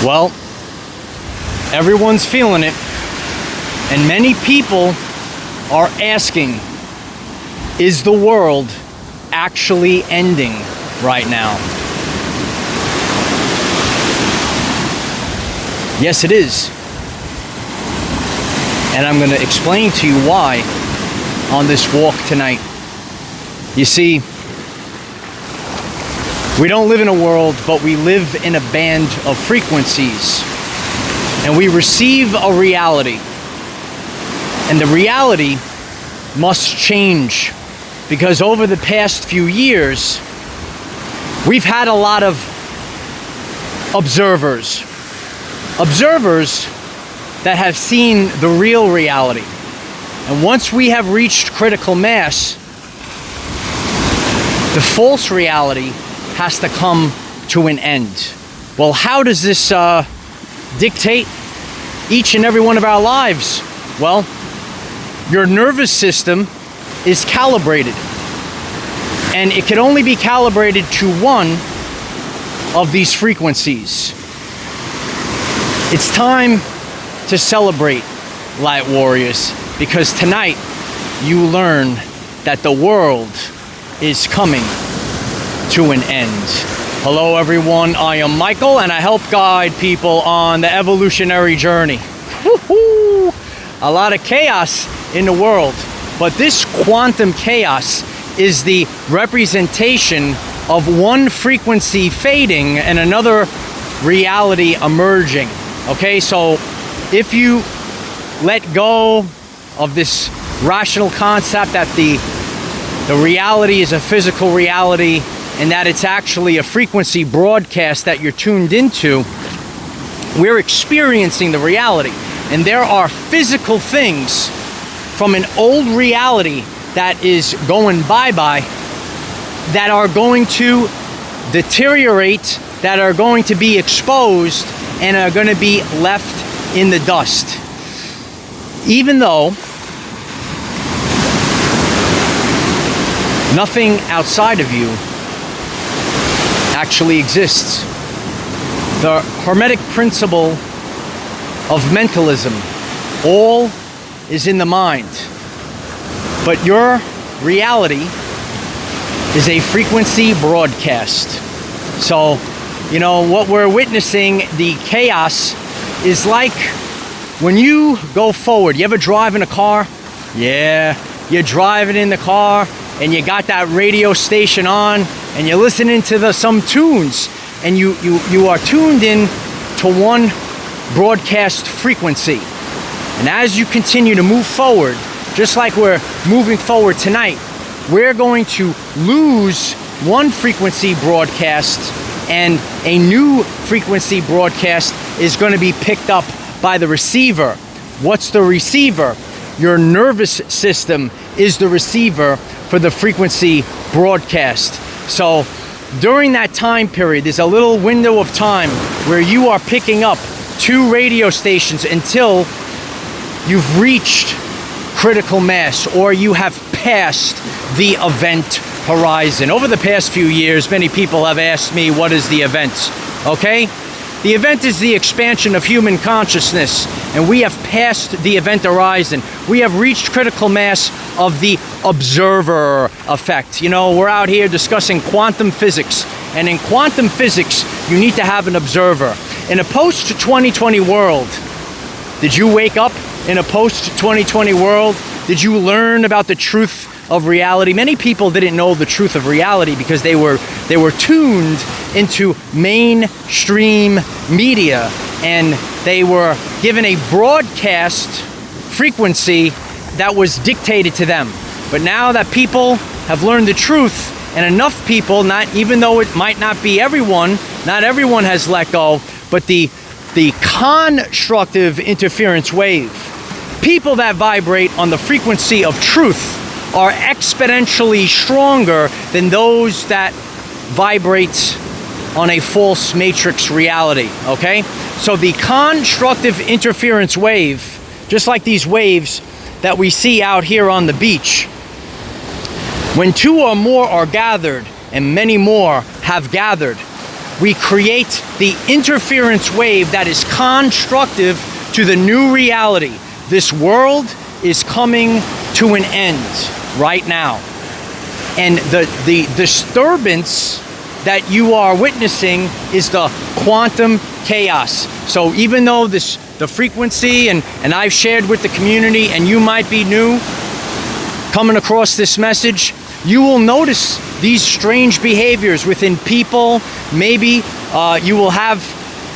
Well, everyone's feeling it, and many people are asking, is the world actually ending right now? Yes, it is. And I'm going to explain to you why on this walk tonight. You see, we don't live in a world, but we live in a band of frequencies. And we receive a reality. And the reality must change. Because over the past few years, we've had a lot of observers. Observers that have seen the real reality. And once we have reached critical mass, the false reality has to come to an end. Well, how does this dictate each and every one of our lives? Well, your nervous system is calibrated, and it can only be calibrated to one of these frequencies. It's time to celebrate, Light Warriors, because tonight you learn that the world is coming to an end. Hello everyone, I am Michael, and I help guide people on the evolutionary journey. Woo-hoo! A lot of chaos in the world, but this quantum chaos is the representation of one frequency fading and another reality emerging. Okay, so if you let go of this rational concept that the reality is a physical reality and that it's actually a frequency broadcast that you're tuned into, we're experiencing the reality. And there are physical things from an old reality that is going bye-bye that are going to deteriorate, that are going to be exposed, and are going to be left in the dust. Even though nothing outside of you actually exists. The Hermetic principle of mentalism, all is in the mind. But your reality is a frequency broadcast. So, you know, what we're witnessing, the chaos, is like when you go forward. You ever drive in a car? Yeah, you're driving in the car and you got that radio station on and you're listening to some tunes, and you are tuned in to one broadcast frequency. And as you continue to move forward, just like we're moving forward tonight, we're going to lose one frequency broadcast and a new frequency broadcast is going to be picked up by the receiver. What's the receiver? Your nervous system is the receiver for the frequency broadcast. So during that time period, there's a little window of time where you are picking up two radio stations until you've reached critical mass or you have passed the event horizon. Over the past few years, many people have asked me, what is the event? Okay? The event is the expansion of human consciousness, and we have passed the event horizon. We have reached critical mass of the observer effect. You know, we're out here discussing quantum physics, and in quantum physics, you need to have an observer. In a post-2020 world, did you wake up in a post-2020 world? Did you learn about the truth of reality? Many people didn't know the truth of reality because they were tuned into mainstream media, and they were given a broadcast frequency that was dictated to them. But now that people have learned the truth, and enough people, not even though it might not be everyone, not everyone has let go, but the constructive interference wave, people that vibrate on the frequency of truth are exponentially stronger than those that vibrate on a false matrix reality, okay? So the constructive interference wave, just like these waves that we see out here on the beach, when two or more are gathered and many more have gathered, we create the interference wave that is constructive to the new reality. This world is coming to an end right now. And the disturbance that you are witnessing is the quantum chaos. So even though the frequency, and I've shared with the community, and you might be new coming across this message, you will notice these strange behaviors within people. Maybe you will have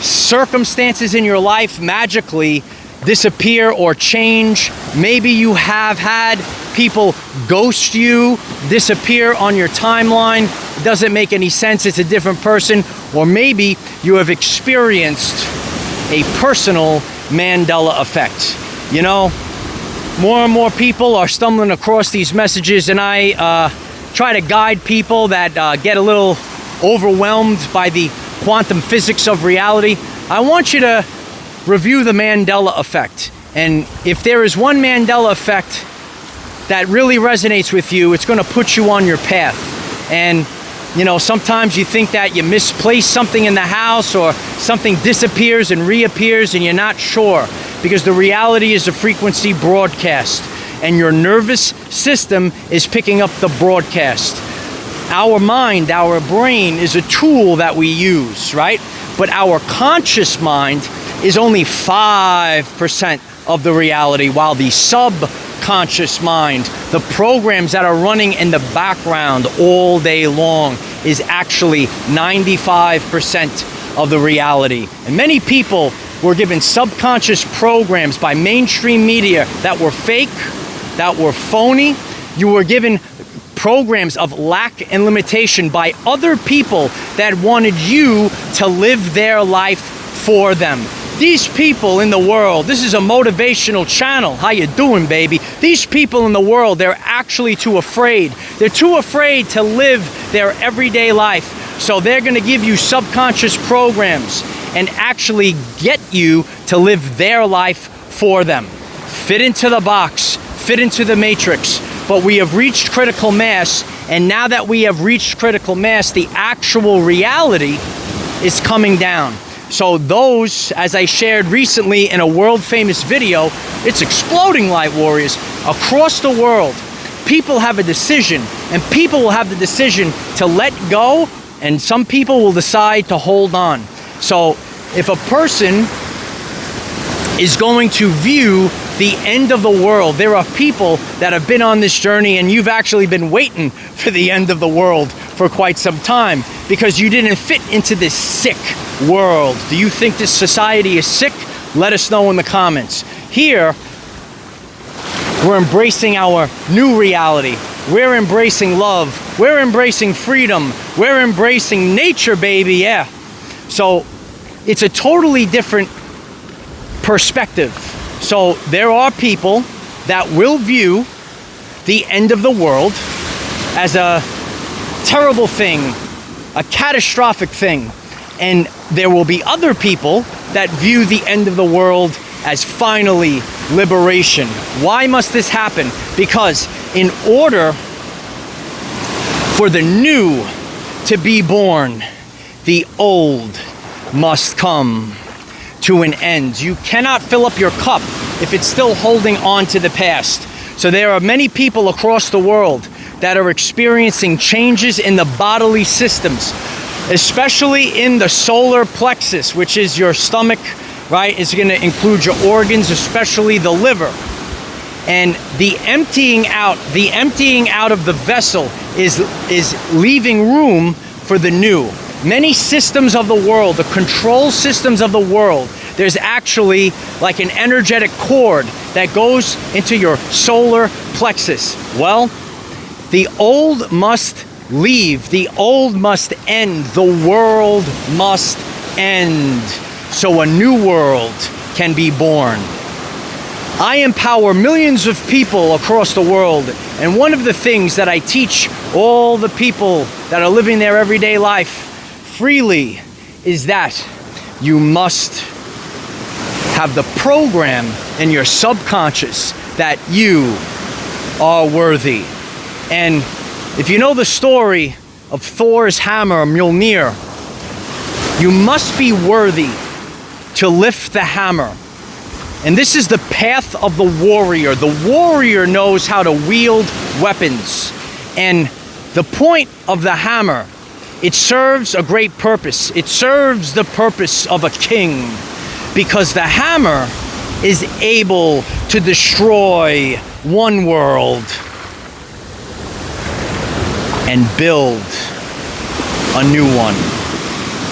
circumstances in your life magically disappear or change. Maybe you have had people ghost you, disappear on your timeline. It doesn't make any sense. It's a different person. Or maybe you have experienced a personal Mandela effect. You know, more and more people are stumbling across these messages, and I try to guide people that get a little overwhelmed by the quantum physics of reality. I want you to review the Mandela effect. And if there is one Mandela effect that really resonates with you, it's going to put you on your path. And you know, sometimes you think that you misplaced something in the house, or something disappears and reappears and you're not sure, because the reality is a frequency broadcast and your nervous system is picking up the broadcast. Our mind, our brain is a tool that we use, right? But our conscious mind is only 5% of the reality, while the subconscious mind, the programs that are running in the background all day long, is actually 95% of the reality. And many people were given subconscious programs by mainstream media that were fake, that were phony. You were given programs of lack and limitation by other people that wanted you to live their life for them. These people in the world, this is a motivational channel. How you doing, baby? These people in the world, they're actually too afraid. They're too afraid to live their everyday life. So they're going to give you subconscious programs and actually get you to live their life for them. Fit into the box, fit into the matrix. But we have reached critical mass, and now that we have reached critical mass, the actual reality is coming down. So those, as I shared recently in a world-famous video, it's exploding, Light Warriors. Across the world, people have a decision, and people will have the decision to let go, and some people will decide to hold on. So if a person is going to view the end of the world, there are people that have been on this journey, and you've actually been waiting for the end of the world for quite some time because you didn't fit into this sick world. Do you think this society is sick? Let us know in the comments. Here, we're embracing our new reality. We're embracing love. We're embracing freedom. We're embracing nature, baby, yeah. So it's a totally different perspective. So there are people that will view the end of the world as a terrible thing, a catastrophic thing. And there will be other people that view the end of the world as finally liberation. Why must this happen? Because in order for the new to be born, the old must come to an end. You cannot fill up your cup if it's still holding on to the past. So there are many people across the world that are experiencing changes in the bodily systems, especially in the solar plexus, which is your stomach, right? It's going to include your organs, especially the liver. And the emptying out of the vessel is leaving room for the new. Many systems of the world, the control systems of the world, there's actually like an energetic cord that goes into your solar plexus. Well, the old must leave. The old must end. The world must end so a new world can be born. I empower millions of people across the world, and one of the things that I teach all the people that are living their everyday life freely is that you must have the program in your subconscious that you are worthy. And if you know the story of Thor's hammer, Mjolnir, You must be worthy to lift the hammer. And this is the path of the warrior. The warrior knows how to wield weapons. And the point of the hammer, it serves a great purpose. It serves the purpose of a king, because the hammer is able to destroy one world and build a new one.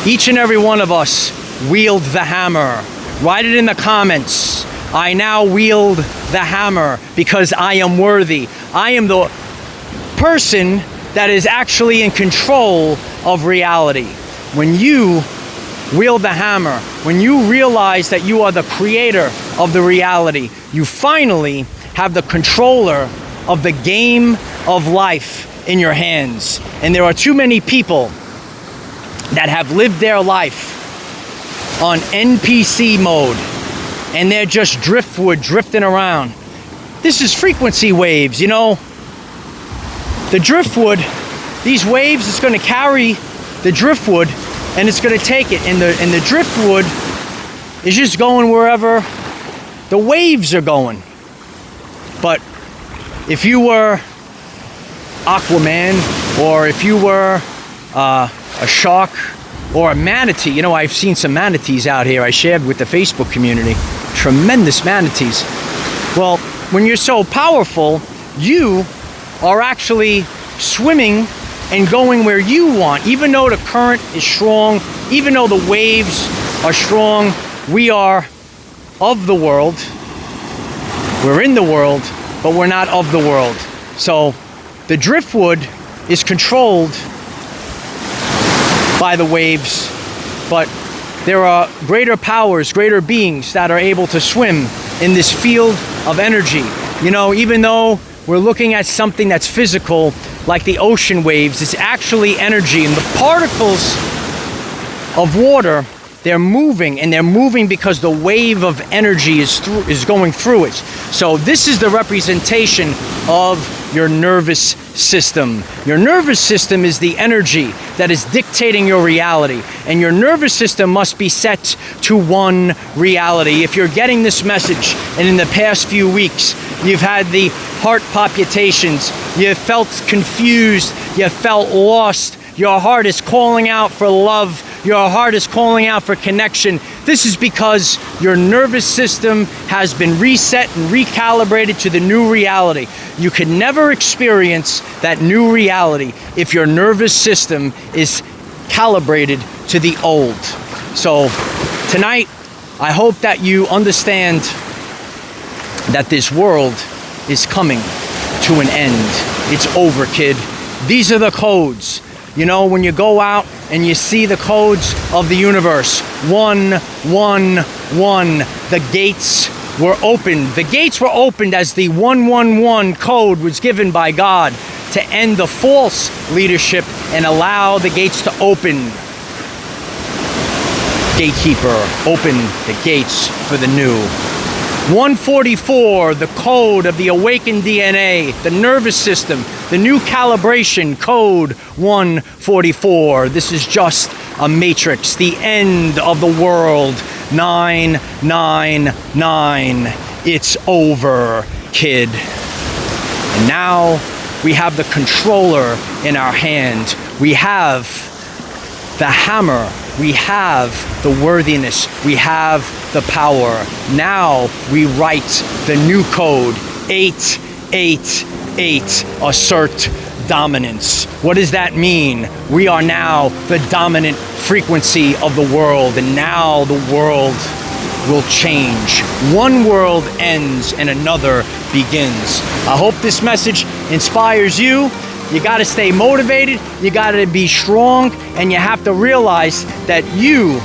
Each and every one of us wield the hammer. Write it in the comments. I now wield the hammer because I am worthy. I am the person that is actually in control of reality. When you wield the hammer, when you realize that you are the creator of the reality, you finally have the controller of the game of life in your hands. And there are too many people that have lived their life on NPC mode, and they're just driftwood, drifting around. This is frequency waves, you know. The driftwood, these waves, it's going to carry the driftwood and it's going to take it. And the driftwood is just going wherever the waves are going. But if you were Aquaman, or if you were a shark or a manatee, you know, I've seen some manatees out here I shared with the Facebook community. Tremendous manatees. Well, when you're so powerful, you are actually swimming and going where you want. Even though the current is strong, even though the waves are strong, we are of the world. We're in the world, but we're not of the world. So the driftwood is controlled by the waves, but there are greater powers, greater beings that are able to swim in this field of energy. You know, even though we're looking at something that's physical, like the ocean waves, it's actually energy. And the particles of water, they're moving, and they're moving because the wave of energy is going through it. So this is the representation of your nervous system. Your nervous system is the energy that is dictating your reality, and your nervous system must be set to one reality. If you're getting this message, and in the past few weeks you've had the heart palpitations, you felt confused, you felt lost, your heart is calling out for love, your heart is calling out for connection, this is because your nervous system has been reset and recalibrated to the new reality. You can never experience that new reality if your nervous system is calibrated to the old. So tonight, I hope that you understand that this world is coming to an end. It's over, kid. These are the codes. You know, when you go out and you see the codes of the universe, 1, 1, 1, the gates were opened. The gates were opened as the 111 code was given by God to end the false leadership and allow the gates to open. Gatekeeper, open the gates for the new. 144, the code of the awakened DNA, the nervous system, the new calibration, code 144. This is just a matrix, the end of the world. 999. It's over, kid. And now we have the controller in our hand. We have the hammer. We have the worthiness. We have the power. Now we write the new code, 888, assert dominance. What does that mean? We are now the dominant frequency of the world, and now the world will change. One world ends and another begins. I hope this message inspires you. You got to stay motivated, you got to be strong, and you have to realize that you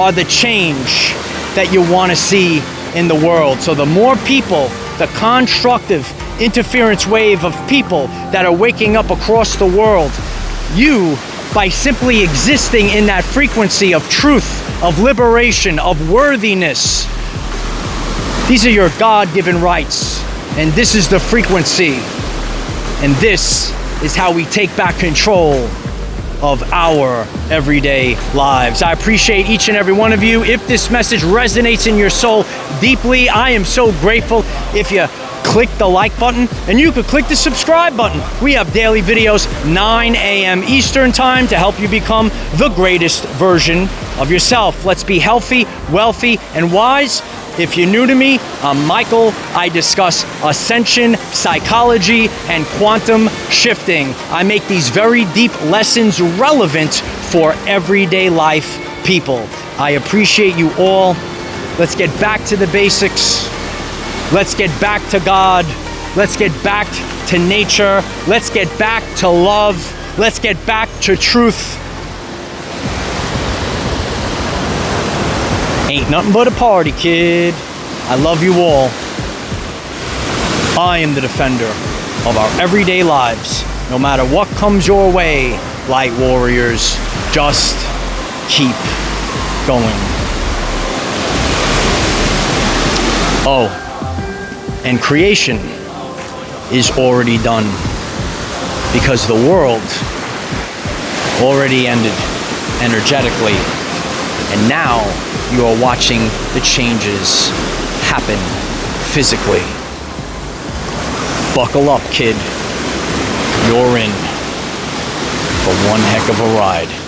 are the change that you want to see in the world. So the more people, the constructive interference wave of people that are waking up across the world, you, by simply existing in that frequency of truth, of liberation, of worthiness, these are your God-given rights, and this is the frequency. And this is how we take back control of our everyday lives. I appreciate each and every one of you. If this message resonates in your soul deeply, I am so grateful if you click the like button, and you could click the subscribe button. We have daily videos 9 a.m. Eastern time to help you become the greatest version of yourself. Let's be healthy, wealthy, and wise. If you're new to me, I'm Michael. I discuss ascension, psychology, and quantum shifting. I make these very deep lessons relevant for everyday life people. I appreciate you all. Let's get back to the basics. Let's get back to God. Let's get back to nature. Let's get back to love. Let's get back to truth. Ain't nothing but a party, kid. I love you all. I am the defender of our everyday lives. No matter what comes your way, light warriors, just keep going. Oh, and creation is already done because the world already ended energetically. And now you are watching the changes happen physically. Buckle up, kid. You're in for one heck of a ride.